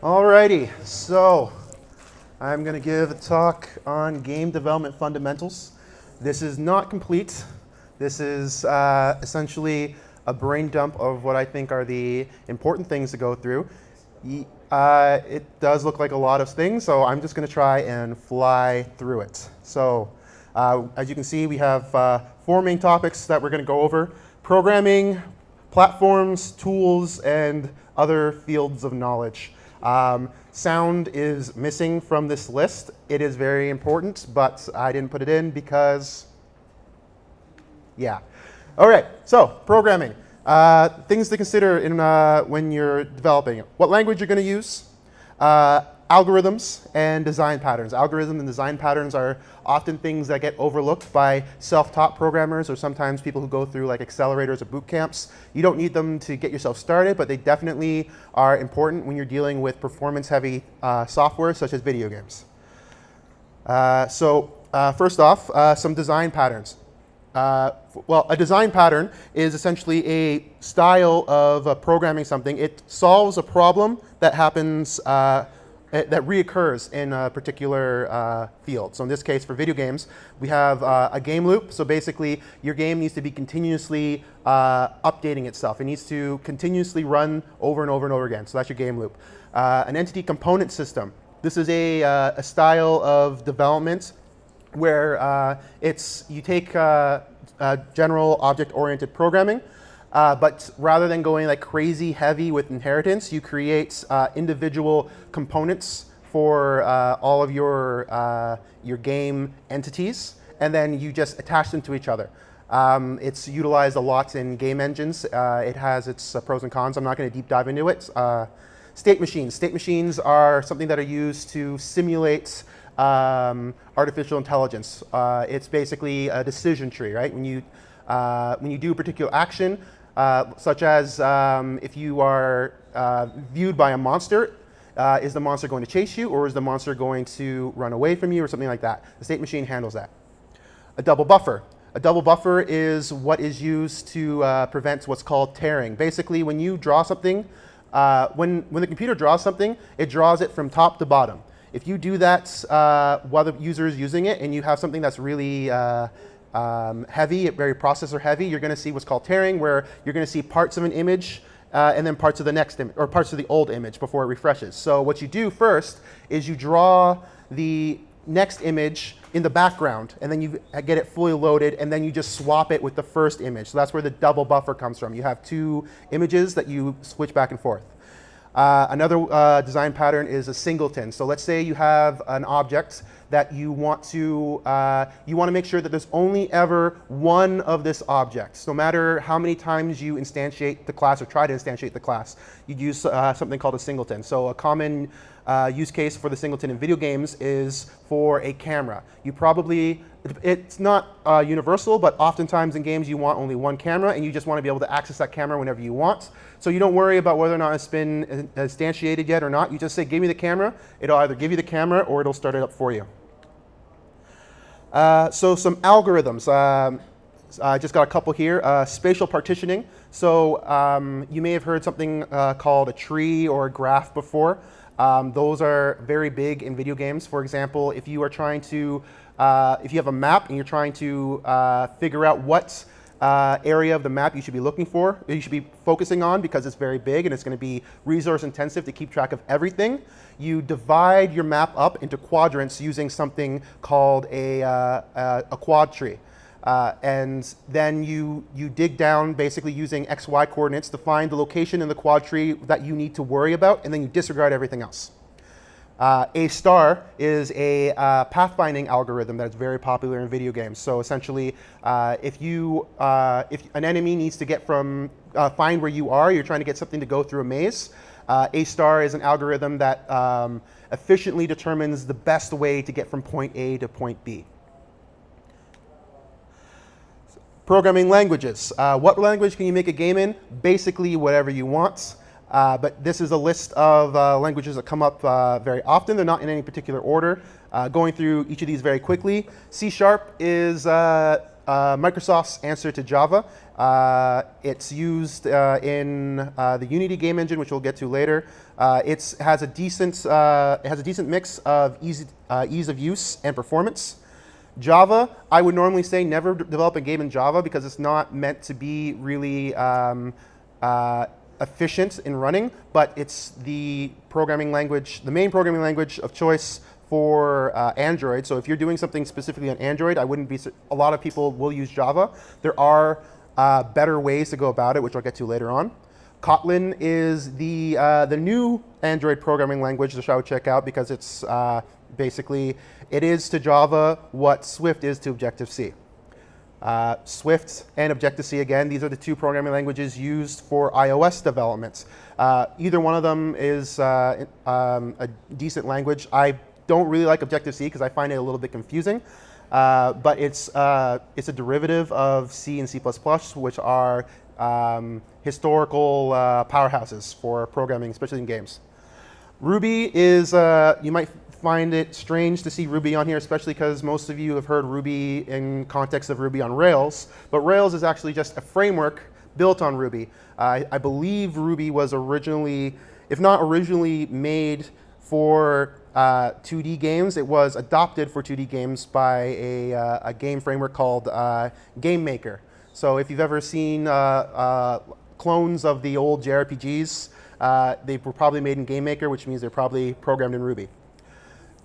Alrighty, so I'm going to give a talk on game development fundamentals. This is not complete. This is essentially a brain dump of what I think are the important things to go through. It does look like a lot of things, so I'm just going to try and fly through it. So as you can see, we have four main topics that we're going to go over: programming, platforms, tools, and other fields of knowledge. Sound is missing from this list. It is very important, but I didn't put it in because, yeah. All right, so programming. Things to consider in, when you're developing. What language you're going to use, algorithms, and design patterns. Algorithms and design patterns are often things that get overlooked by self-taught programmers or sometimes people who go through like accelerators or boot camps. You don't need them to get yourself started, but they definitely are important when you're dealing with performance-heavy software such as video games. First off, some design patterns. Well, a design pattern is essentially a style of programming something. It solves a problem that happens, that reoccurs in a particular field. So in this case, for video games, we have a game loop. So basically, your game needs to be continuously updating itself. It needs to continuously run over and over and over again. So that's your game loop. An entity component system. This is a style of development where you take general object-oriented programming, but rather than going like crazy heavy with inheritance, you create individual components for all of your game entities, and then you just attach them to each other. It's utilized a lot in game engines. It has its pros and cons. I'm not going to deep dive into it. State machines. State machines are something that are used to simulate artificial intelligence. It's basically a decision tree, right? When you do a particular action, such as if you are viewed by a monster, is the monster going to chase you, or is the monster going to run away from you, or something like that? The state machine handles that. A double buffer. A double buffer is what is used to prevent what's called tearing. Basically, when you draw something, when the computer draws something, it draws it from top to bottom. If you do that while the user is using it and you have something that's really heavy, very processor heavy, you're going to see what's called tearing, where you're going to see parts of an image and then parts of the next image, or parts of the old image before it refreshes. So what you do first is you draw the next image in the background, and then you get it fully loaded, and then you just swap it with the first image. So that's where the double buffer comes from. You have two images that you switch back and forth. Another design pattern is a singleton. So let's say you have an object that you want to make sure that there's only ever one of this object. So no matter how many times you instantiate the class or try to instantiate the class, you'd use something called a singleton. So a common use case for the singleton in video games is for a camera. It's not universal, but oftentimes in games you want only one camera, and you just want to be able to access that camera whenever you want. So you don't worry about whether or not it's been instantiated yet or not. You just say, give me the camera. It'll either give you the camera or it'll start it up for you. So some algorithms. I just got a couple here. Spatial partitioning. So you may have heard something called a tree or a graph before. Those are very big in video games. For example, if you are trying to, if you have a map and you're trying to figure out what area of the map you should be looking for, you should be focusing on, because it's very big and it's going to be resource intensive to keep track of everything, you divide your map up into quadrants using something called a quad tree. And then you dig down basically using XY coordinates to find the location in the quad tree that you need to worry about, and then you disregard everything else. A star is a pathfinding algorithm that is very popular in video games. So essentially, if an enemy needs to get from find where you are, you're trying to get something to go through a maze. A star is an algorithm that efficiently determines the best way to get from point A to point B. Programming languages. What language can you make a game in? Basically, whatever you want. But this is a list of languages that come up very often. They're not in any particular order. Going through each of these very quickly. C# is Microsoft's answer to Java. It's used in the Unity game engine, which we'll get to later. It has a decent mix of ease of use and performance. Java, I would normally say never develop a game in Java because it's not meant to be really efficient in running, but it's the programming language, the main programming language of choice for Android. So if you're doing something specifically on Android, I wouldn't be, a lot of people will use Java. There are better ways to go about it, which I'll get to later on. Kotlin is the new Android programming language that I would check out because it's basically, it is to Java what Swift is to Objective-C. Swift and Objective-C, again, these are the two programming languages used for iOS development. Either one of them is a decent language. I don't really like Objective-C because I find it a little bit confusing, but it's a derivative of C and C++, which are historical powerhouses for programming, especially in games. Ruby is, you might find it strange to see Ruby on here, especially because most of you have heard Ruby in context of Ruby on Rails, but Rails is actually just a framework built on Ruby. I believe Ruby was originally, if not originally made for 2D games, it was adopted for 2D games by a game framework called Game Maker. So if you've ever seen clones of the old JRPGs, they were probably made in Game Maker, which means they're probably programmed in Ruby.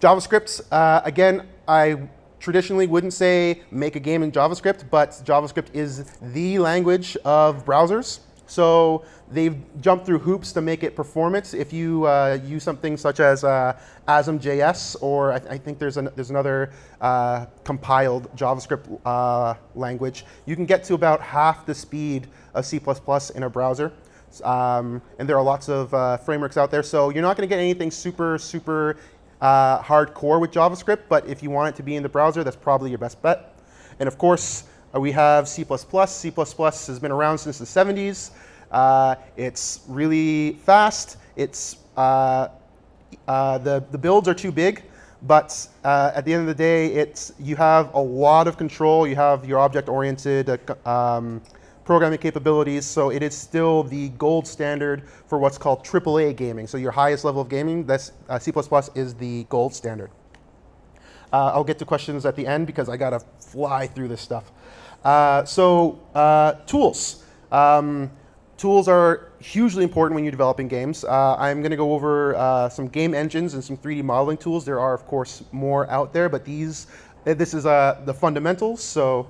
JavaScript, again, I traditionally wouldn't say make a game in JavaScript, but JavaScript is the language of browsers. So they've jumped through hoops to make it performant. If you use something such as Asm.js, or I think there's another compiled JavaScript language, you can get to about half the speed of C++ in a browser. And there are lots of frameworks out there. So you're not going to get anything super hardcore with JavaScript, but if you want it to be in the browser, that's probably your best bet. And of course, we have C++. C++ has been around since the 70s. It's really fast. It's, the builds are too big, but at the end of the day, you have a lot of control. You have your object-oriented programming capabilities, so it is still the gold standard for what's called AAA gaming. So your highest level of gaming, that's C++ is the gold standard. I'll get to questions at the end because I gotta fly through this stuff. Tools. Tools are hugely important when you're developing games. I'm going to go over some game engines and some 3D modeling tools. There are, of course, more out there, but this is the fundamentals. So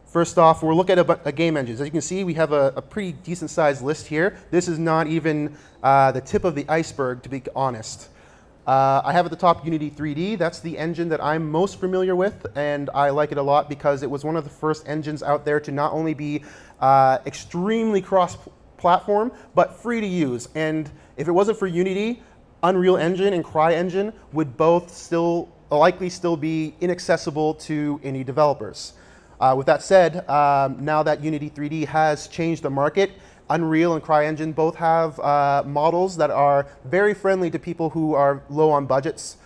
first off, we'll look at a game engines. As you can see, we have a pretty decent sized list here. This is not even the tip of the iceberg, to be honest. I have at the top Unity 3D. That's the engine that I'm most familiar with, and I like it a lot because it was one of the first engines out there to not only be extremely cross-platform, but free to use. And if it wasn't for Unity, Unreal Engine and CryEngine would both likely still be inaccessible to any developers. With that said, now that Unity 3D has changed the market, Unreal and CryEngine both have models that are very friendly to people who are low on budgets.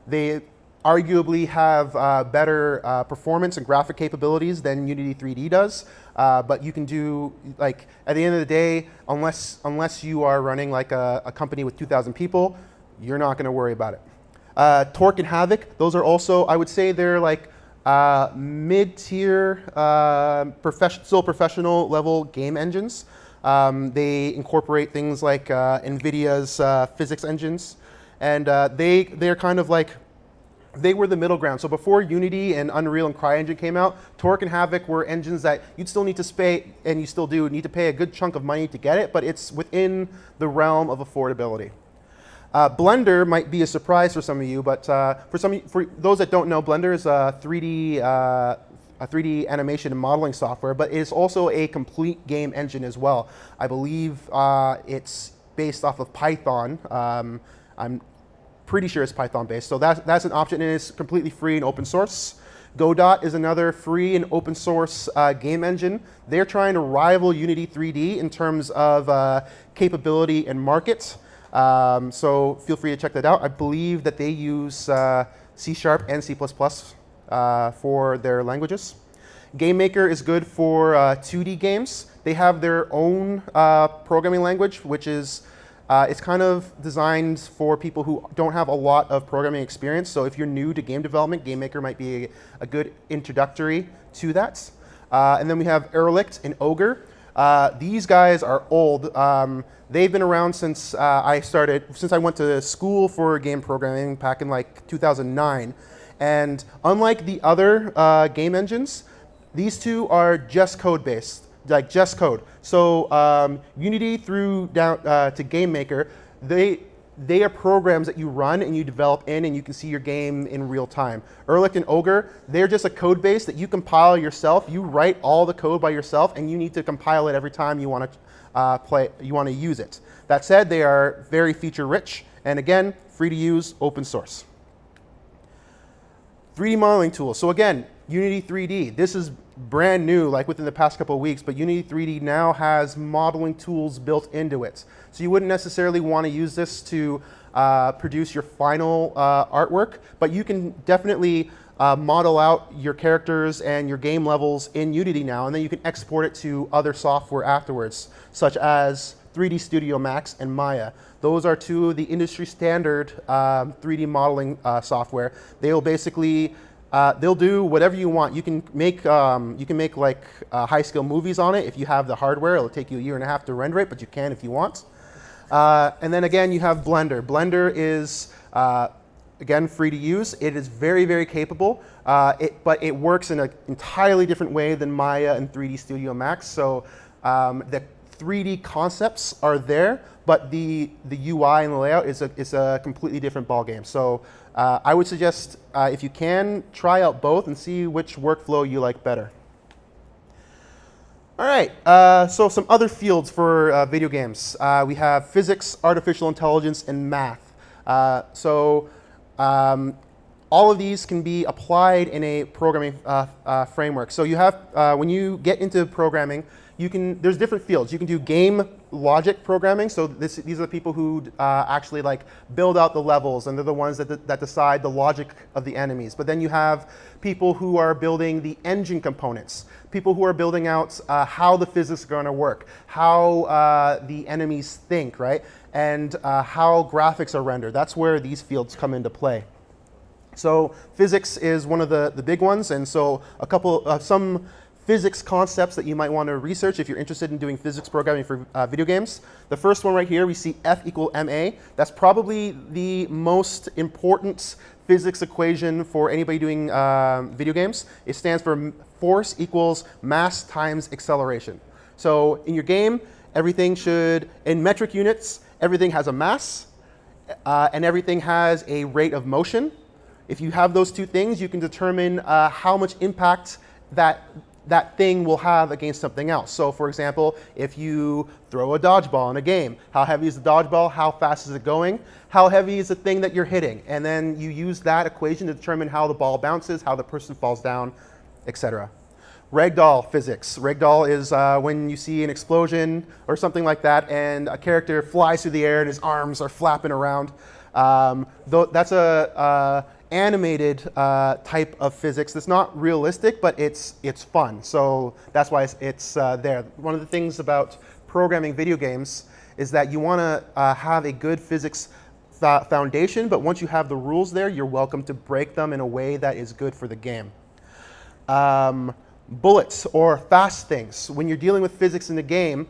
They arguably have better performance and graphic capabilities than Unity 3D does. But you can do, like, at the end of the day, unless you are running like a company with 2,000 people, you're not going to worry about it. Torque and Havoc, those are also, I would say they're like mid-tier, still professional level game engines. They incorporate things like NVIDIA's physics engines, and they're kind of like, they were the middle ground. So before Unity and Unreal and CryEngine came out, Torque and Havoc were engines that you'd still need to pay, and you still do, need to pay a good chunk of money to get it, but it's within the realm of affordability. Blender might be a surprise for some of you, but for those that don't know, Blender is a 3D animation and modeling software, but it is also a complete game engine as well. I believe it's based off of Python. I'm pretty sure it's Python based, so that's an option, and it's completely free and open source. Godot is another free and open source game engine. They're trying to rival Unity 3D in terms of capability and market. So feel free to check that out. I believe that they use C# and C++ for their languages. GameMaker is good for 2D games. They have their own programming language, which is it's kind of designed for people who don't have a lot of programming experience. So if you're new to game development, GameMaker might be a good introductory to that. And then we have Erlicht and Ogre. These guys are old. They've been around since since I went to school for game programming back in like 2009. And unlike the other game engines, these two are just code based, like just code. So Unity through down to GameMaker, they are programs that you run and you develop in, and you can see your game in real time. Erlicht and Ogre, they're just a code base that you compile yourself. You write all the code by yourself, and you need to compile it every time you want to use it. That said, they are very feature rich, and again, free to use, open source. 3D modeling tools. So again, Unity 3D. This is brand new, like within the past couple of weeks, but Unity 3D now has modeling tools built into it. So you wouldn't necessarily want to use this to produce your final artwork, but you can definitely model out your characters and your game levels in Unity now, and then you can export it to other software afterwards, such as 3D Studio Max and Maya. Those are two of the industry standard 3D modeling software. They'll basically they'll do whatever you want. You can make like high-scale movies on it if you have the hardware. It'll take you 1.5 years to render it, but you can if you want. And then again, you have Blender. Blender is again free to use. It is very, very capable, but it works in an entirely different way than Maya and 3D Studio Max. So the 3D concepts are there, but the UI and the layout is a completely different ballgame. So I would suggest, if you can, try out both and see which workflow you like better. All right, so some other fields for video games. We have physics, artificial intelligence, and math. All of these can be applied in a programming framework. So you have, when you get into programming, there's different fields. You can do game logic programming. So these are the people who actually like build out the levels, and they're the ones that decide the logic of the enemies. But then you have people who are building the engine components, people who are building out how the physics are going to work, how the enemies think, right? And how graphics are rendered. That's where these fields come into play. So physics is one of the big ones, and so some physics concepts that you might want to research if you're interested in doing physics programming for video games. The first one right here, we see F equal ma. That's probably the most important physics equation for anybody doing video games. It stands for force equals mass times acceleration. So in your game, everything should, in metric units, everything has a mass and everything has a rate of motion. If you have those two things, you can determine how much impact that thing will have against something else. So for example, if you throw a dodgeball in a game, how heavy is the dodgeball? How fast is it going? How heavy is the thing that you're hitting? And then you use that equation to determine how the ball bounces, how the person falls down, etc. Ragdoll physics. Ragdoll is when you see an explosion or something like that and a character flies through the air and his arms are flapping around. That's a animated type of physics that's not realistic, but it's fun. So that's why it's there. One of the things about programming video games is that you want to have a good physics foundation, but once you have the rules there, you're welcome to break them in a way that is good for the game. Bullets or fast things. When you're dealing with physics in the game,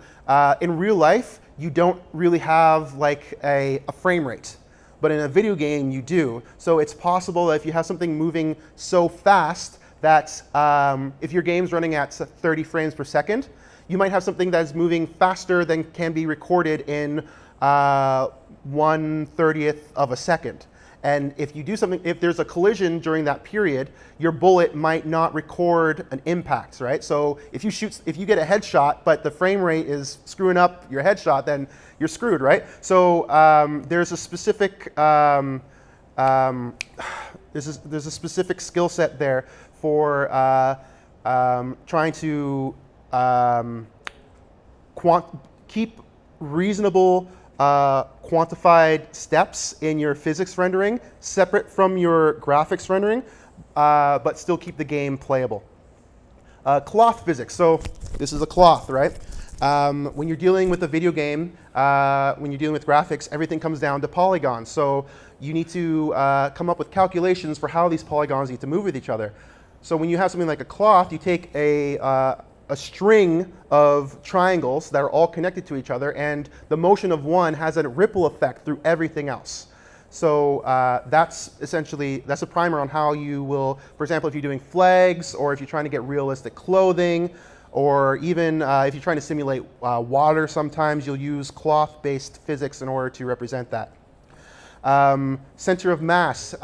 in real life, you don't really have like a frame rate. But in a video game, you do. So it's possible that if you have something moving so fast that if your game's running at 30 frames per second, you might have something that's moving faster than can be recorded in 1/30th of a second. And if you do something, if there's a collision during that period, your bullet might not record an impact, right? So if you get a headshot, but the frame rate is screwing up your headshot, then you're screwed, right? So there's a specific there's a specific skill set there for trying to keep reasonable quantified steps in your physics rendering, separate from your graphics rendering, but still keep the game playable. Cloth physics. So this is a cloth, right? When you're dealing with a video game, when you're dealing with graphics, everything comes down to polygons. So you need to come up with calculations for how these polygons need to move with each other. So when you have something like a cloth, you take a string of triangles that are all connected to each other, and the motion of one has a ripple effect through everything else. So that's a primer on how you will, for example, if you're doing flags, or if you're trying to get realistic clothing, or even if you're trying to simulate water, sometimes you'll use cloth-based physics in order to represent that. Center of mass.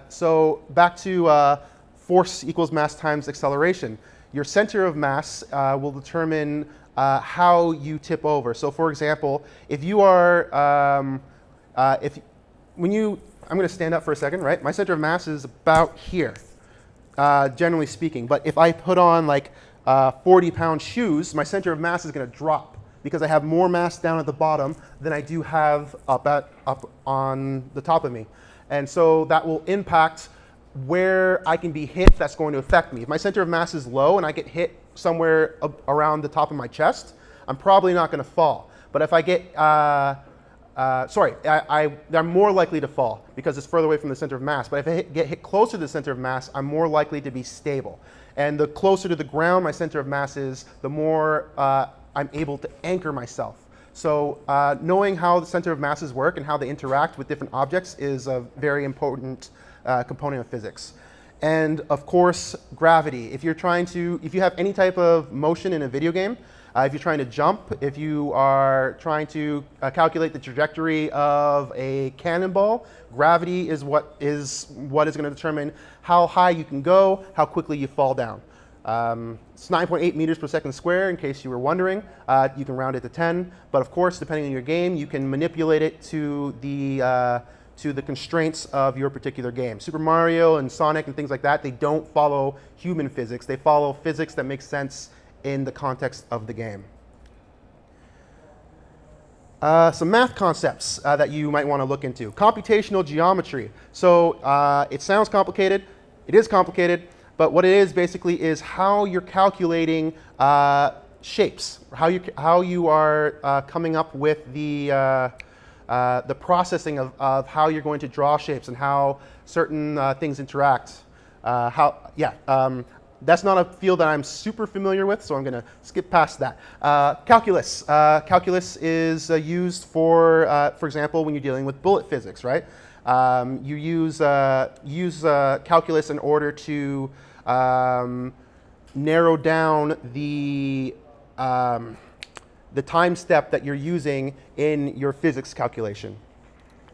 So back to force equals mass times acceleration. Your center of mass will determine how you tip over. So for example, if you are, I'm going to stand up for a second, right? My center of mass is about here, generally speaking. But if I put on like 40-pound shoes, my center of mass is going to drop because I have more mass down at the bottom than I do have up on the top of me. And so that will impact where I can be hit. That's going to affect me. If my center of mass is low and I get hit somewhere around the top of my chest, I'm probably not going to fall. But if I get, I'm more likely to fall because it's further away from the center of mass. But if I get hit closer to the center of mass, I'm more likely to be stable. And the closer to the ground my center of mass is, the more I'm able to anchor myself. So knowing how the center of masses work and how they interact with different objects is a very important component of physics. And of course, gravity. If you have any type of motion in a video game, if you're trying to jump, if you are trying to calculate the trajectory of a cannonball, gravity is what is going to determine how high you can go, how quickly you fall down. It's 9.8 meters per second square, in case you were wondering. You can round it to 10, but of course, depending on your game, you can manipulate it to the constraints of your particular game. Super Mario and Sonic and things like that, they don't follow human physics. They follow physics that makes sense in the context of the game. Some math concepts that you might want to look into. Computational geometry. So it sounds complicated. It is complicated, but what it is basically is how you're calculating shapes, how you are coming up with the processing of how you're going to draw shapes and how certain things interact. That's not a field that I'm super familiar with, so I'm going to skip past that. Calculus. Calculus is used for example, when you're dealing with bullet physics, right? You use calculus in order to narrow down the time step that you're using in your physics calculation.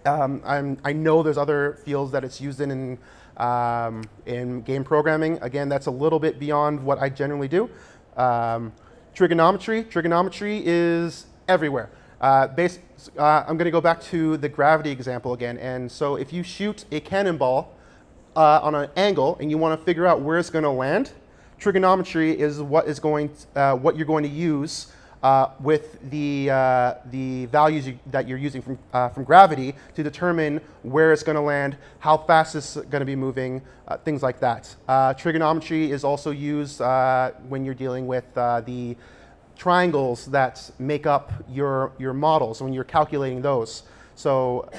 I know there's other fields that it's used in game programming. Again, that's a little bit beyond what I generally do. Trigonometry. Trigonometry is everywhere. I'm going to go back to the gravity example again. And so if you shoot a cannonball on an angle and you want to figure out where it's going to land, trigonometry is what you're going to use with the values that you're using from gravity to determine where it's going to land, how fast it's going to be moving, things like that. Trigonometry is also used when you're dealing with the triangles that make up your models, when you're calculating those. So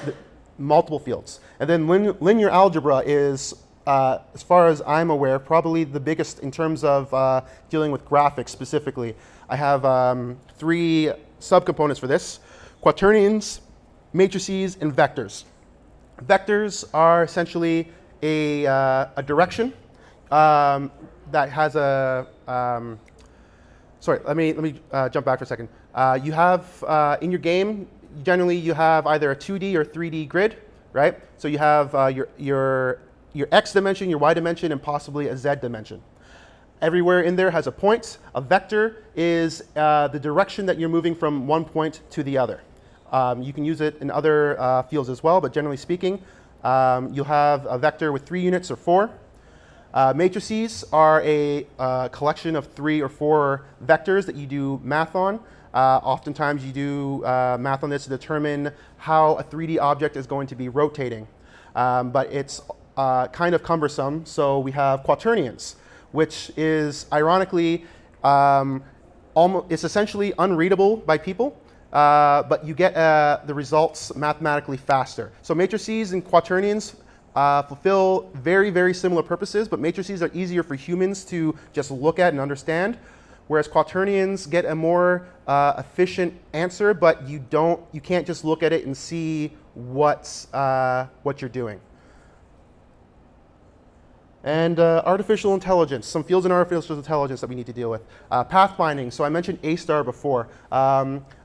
multiple fields. And then linear algebra is, as far as I'm aware, probably the biggest in terms of dealing with graphics specifically. I have 3 subcomponents for this: quaternions, matrices, and vectors. Vectors are essentially a direction that has a sorry, let me jump back for a second. You have in your game, generally you have either a 2D or 3D grid, right? So you have your X dimension, your Y dimension, and possibly a Z dimension. Everywhere in there has a point. A vector is the direction that you're moving from one point to the other. You can use it in other fields as well, but generally speaking, you'll have a vector with 3 units or 4. Matrices are a collection of 3 or 4 vectors that you do math on. Oftentimes you do math on this to determine how a 3D object is going to be rotating. But it's kind of cumbersome, so we have quaternions. which is ironically it's essentially unreadable by people, but you get the results mathematically faster. So matrices and quaternions fulfill very, very similar purposes, but matrices are easier for humans to just look at and understand, whereas quaternions get a more efficient answer, but you can't just look at it and see what you're doing. And artificial intelligence, some fields in artificial intelligence that we need to deal with. Pathfinding, so I mentioned A* before.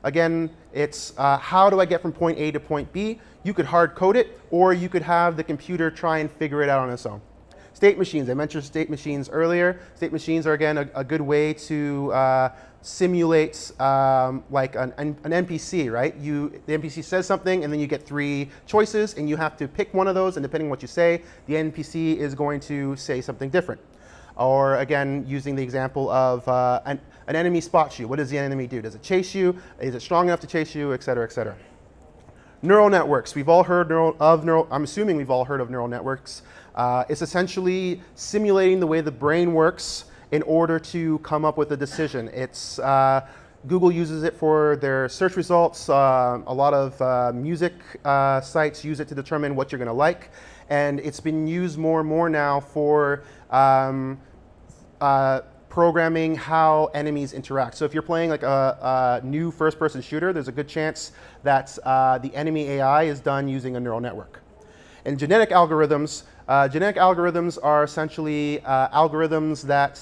Again, it's how do I get from point A to point B? You could hard code it, or you could have the computer try and figure it out on its own. State machines, I mentioned state machines earlier. State machines are, again, a good way to simulate like an NPC, right? The NPC says something, and then you get 3 choices, and you have to pick one of those, and depending on what you say, the NPC is going to say something different. Or, again, using the example of an enemy spots you. What does the enemy do? Does it chase you? Is it strong enough to chase you, et cetera, et cetera. Neural networks. We've all heard I'm assuming we've all heard of neural networks. It's essentially simulating the way the brain works in order to come up with a decision. It's Google uses it for their search results. A lot of music sites use it to determine what you're going to like, and it's been used more and more now for programming how enemies interact. So if you're playing like a new first-person shooter, there's a good chance that the enemy AI is done using a neural network. And genetic algorithms are essentially algorithms that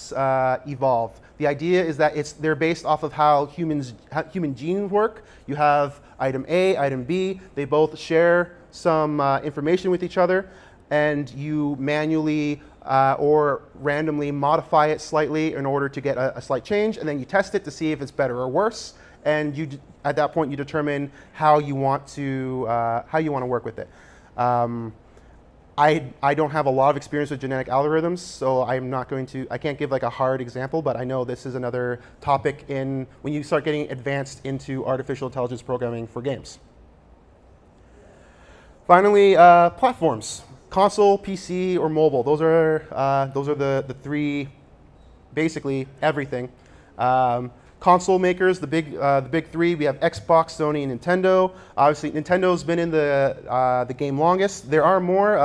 evolve. The idea is that they're based off of how human genes work. You have item A, item B. They both share some information with each other, and you manually or randomly modify it slightly in order to get a slight change, and then you test it to see if it's better or worse. And at that point, you determine how you want to work with it. I don't have a lot of experience with genetic algorithms, so I can't give like a hard example, but I know this is another topic when you start getting advanced into artificial intelligence programming for games. Finally, platforms. Console, PC, or mobile. Those are the 3, basically everything. Console makers, the big 3. We have Xbox, Sony, and Nintendo. Obviously, Nintendo's been in the game longest. There are more.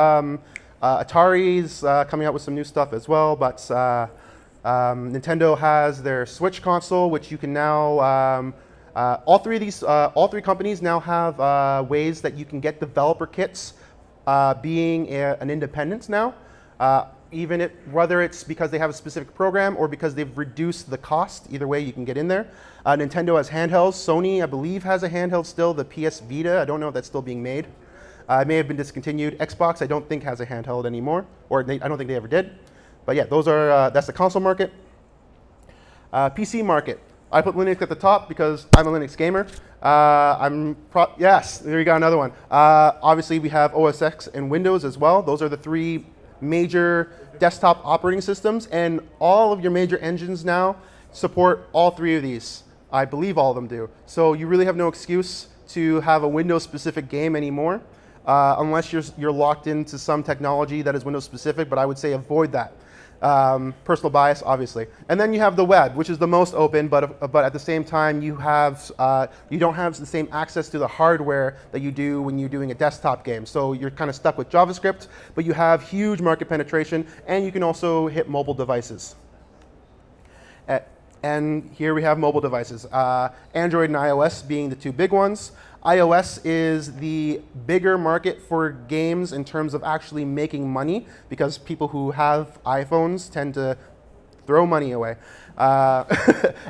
Atari's coming out with some new stuff as well, but Nintendo has their Switch console, which you can now. All three companies now have ways that you can get developer kits. Being an independent now, whether it's because they have a specific program or because they've reduced the cost, either way you can get in there. Nintendo has handhelds. Sony, I believe, has a handheld still, the PS Vita. I don't know if that's still being made. It may have been discontinued. Xbox, I don't think has a handheld anymore, or I don't think they ever did. But yeah, that's the console market. PC market. I put Linux at the top because I'm a Linux gamer. Yes, there you got another one. Obviously, we have OS X and Windows as well. Those are the 3 major desktop operating systems, and all of your major engines now support all 3 of these. I believe all of them do. So you really have no excuse to have a Windows-specific game anymore, unless you're locked into some technology that is Windows-specific, but I would say avoid that. Personal bias, obviously. And then you have the web, which is the most open, but at the same time, you don't have the same access to the hardware that you do when you're doing a desktop game. So you're kind of stuck with JavaScript, but you have huge market penetration, and you can also hit mobile devices. And here we have mobile devices. Android and iOS being the 2 big ones. iOS is the bigger market for games in terms of actually making money, because people who have iPhones tend to throw money away.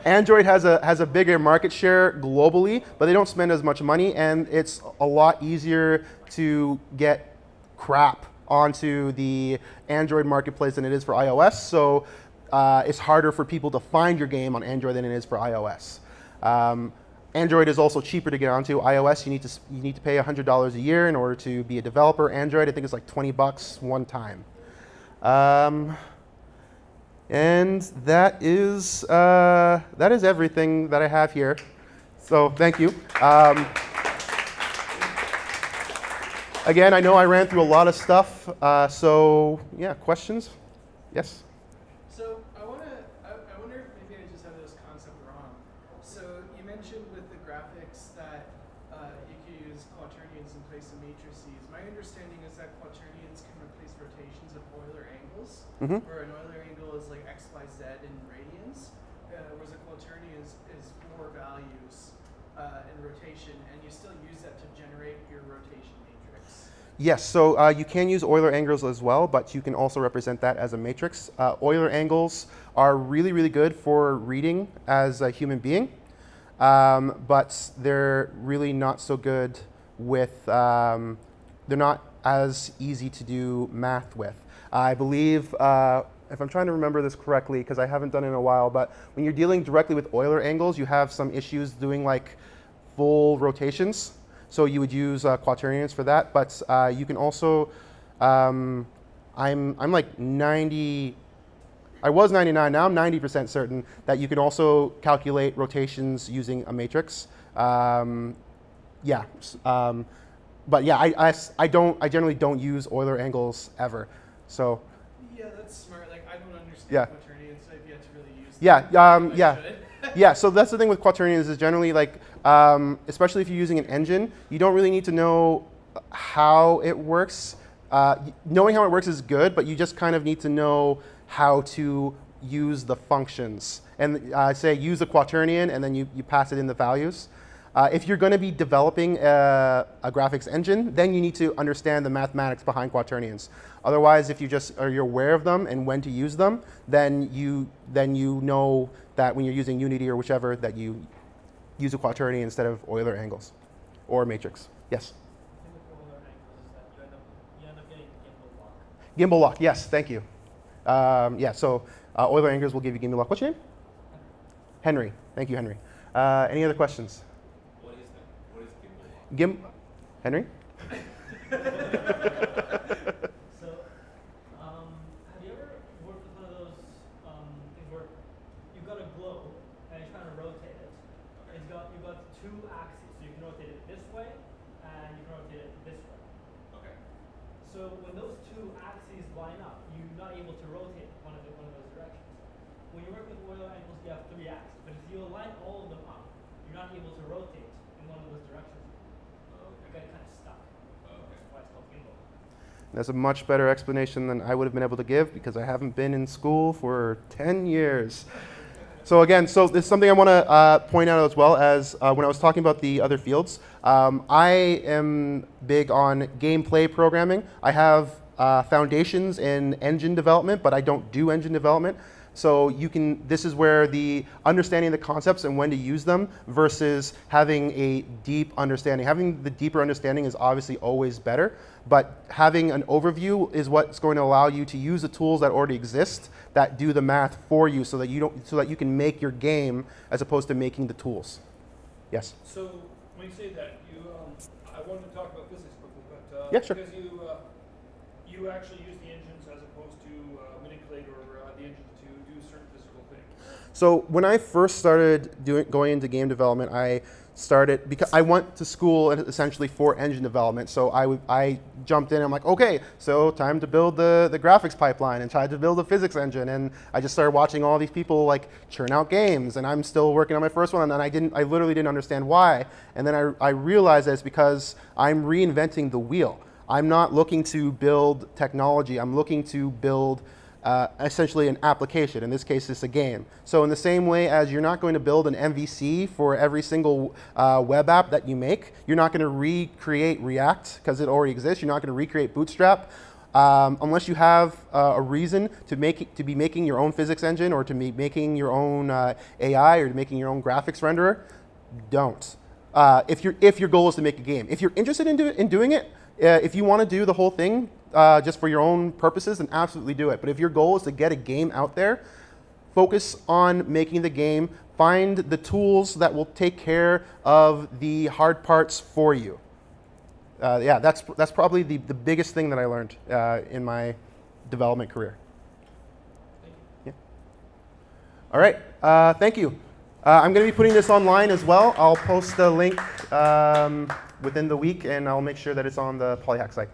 Android has a bigger market share globally, but they don't spend as much money, and it's a lot easier to get crap onto the Android marketplace than it is for iOS. So it's harder for people to find your game on Android than it is for iOS. Android is also cheaper to get onto. iOS, you need to pay $100 a year in order to be a developer. Android, I think it's like $20 one time. And that is everything that I have here. So thank you. Again, I know I ran through a lot of stuff. So yeah, questions? Yes. So mentioned with the graphics that you can use quaternions in place of matrices. My understanding is that quaternions can replace rotations of Euler angles, where an Euler angle is like x, y, z in radians, whereas a quaternion is 4 values in rotation, and you still use that to generate your rotation matrix. Yes, so you can use Euler angles as well, but you can also represent that as a matrix. Euler angles are really, really good for reading as a human being, but they're really not so good with, they're not as easy to do math with. I believe, if I'm trying to remember this correctly, because I haven't done it in a while, but when you're dealing directly with Euler angles, you have some issues doing like full rotations. So you would use quaternions for that, but you can also, I'm like 90, I was 99, now I'm 90% certain that you can also calculate rotations using a matrix. But yeah, I generally don't use Euler angles ever. So. Yeah, that's smart. Like I don't understand quaternions, so I've yet to really use them. Yeah, so that's the thing with quaternions is generally like, especially if you're using an engine, you don't really need to know how it works. Knowing how it works is good, but you just kind of need to know how to use the functions. And say use a quaternion and then you pass it in the values. If you're going to be developing a graphics engine, then you need to understand the mathematics behind quaternions. Otherwise, if you're aware of them and when to use them, then you know that when you're using Unity or whichever, that you use a quaternion instead of Euler angles or matrix. Yes? The thing with Euler angles is that you end up getting gimbal lock. Gimbal lock, yes, thank you. So Euler angles will give you gimbal lock. What's your name? Henry. Thank you, Henry. Any other questions? What is gimbal lock? Henry? So, have you ever worked with one of those things where you've got a globe and you're trying to rotate it? Okay. You've got 2 axes, so you can rotate it this way and you can rotate it this way. Okay. So when those 2 axes line up, you're not able to rotate one of those directions. When you work with Euler angles, you have 3 axes, but if you align all of them up, you're not able to rotate in one of those directions. You get kind of stuck. That's why it's called gimbal. That's a much better explanation than I would have been able to give because I haven't been in school for 10 years. So again, this is something I want to point out as well as when I was talking about the other fields. I am big on gameplay programming. I have foundations in engine development, but I don't do engine development. So this is where the understanding the concepts and when to use them versus having a deep understanding. Having the deeper understanding is obviously always better, but having an overview is what's going to allow you to use the tools that already exist that do the math for you so that you can make your game as opposed to making the tools. Yes? So when you say that, I wanted to talk about physics quickly, but yeah, sure. because you actually use the engines as opposed to manipulate the engine to do certain physical things. So when I first started going into game development, because I went to school essentially for engine development. So I jumped in and I'm like, okay, so time to build the graphics pipeline and tried to build a physics engine. And I just started watching all these people like churn out games, and I'm still working on my first one, and I literally didn't understand why. And then I realized that it's because I'm reinventing the wheel. I'm not looking to build technology. I'm looking to build essentially an application. In this case, it's a game. So in the same way as you're not going to build an MVC for every single web app that you make, you're not going to recreate React because it already exists. You're not going to recreate Bootstrap unless you have a reason to be making your own physics engine or to be making your own AI or to making your own graphics renderer. Don't. If your goal is to make a game, if you're interested in doing it, if you want to do the whole thing just for your own purposes, then absolutely do it. But if your goal is to get a game out there, focus on making the game. Find the tools that will take care of the hard parts for you. That's probably the biggest thing that I learned in my development career. Yeah. All right. Thank you. I'm going to be putting this online as well. I'll post the link within the week, and I'll make sure that it's on the Polyhack site.